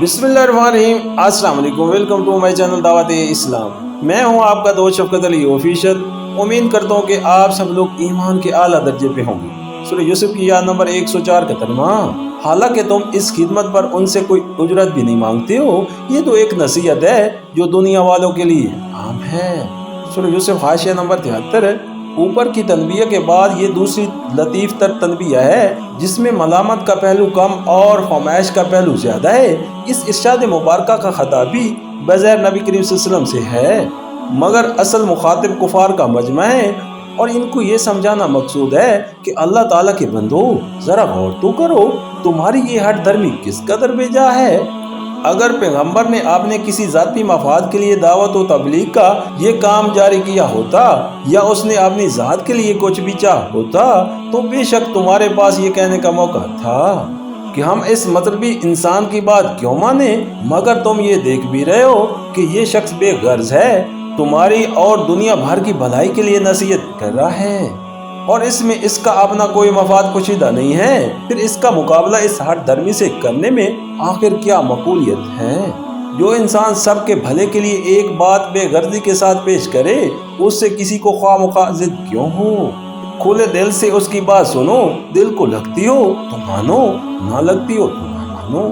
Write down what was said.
बिस्मिल्लाहिर्रहमानिर्रहीम। अस्सलाम वालेकुम, वेलकम टू माय चैनल दावत इस्लाम। मैं हूं आपका दोस्त शफकत अली ऑफिशियल। उम्मीद करता हूं कि आप सब लोग ईमान के आला दर्जे पे होंगे। सूरह यूसुफ की आयत नंबर 104 का तर्जुमा, हालांकि तुम इस खिदमत पर उनसे कोई उजरत भी नहीं मांगते हो, ये तो एक नसीहत है जो दुनिया वालों के लिए आम है। सूरह यूसुफ हाशिया नंबर 73। ऊपर की तनबीह के बाद ये दूसरी लतीफ़ तर तनबीह है जिसमें मलामत का पहलू कम और फरमाइश का पहलू ज़्यादा है। इस इरशाद मुबारका का खिताब भी बज़ैर नबी करीम सल्लल्लाहु अलैहि वसल्लम से है, मगर असल मुखातिब कुफार का मजमा है और इनको ये समझाना मकसूद है कि अल्लाह ताला के बंदो, ज़रा गौर तो करो, तुम्हारी ये हट धर्मी किस कदर बेजा है। अगर पैगंबर ने आपने किसी जाती मफाद के लिए दावत व तबलीग का ये काम जारी किया होता या उसने अपनी ज़ात के लिए कुछ भी चाहा होता तो बेशक तुम्हारे पास ये कहने का मौका था कि हम इस मतलबी इंसान की बात क्यों माने, मगर तुम ये देख भी रहे हो कि ये शख्स बेगर्ज है, तुम्हारी और दुनिया भर की भलाई के लिए नसीहत कर रहा है और इसमें इसका अपना कोई मफाद पोशीदा नहीं है। फिर इसका मुकाबला इस हट धर्मी से करने में आखिर क्या मकबूलियत है। जो इंसान सबके भले के लिए एक बात बेगर्जी के साथ पेश करे, उससे किसी को ख्वाह जिद क्यों हो। खुले दिल से उसकी बात सुनो, दिल को लगती हो तो मानो, ना लगती हो तो ना मानो।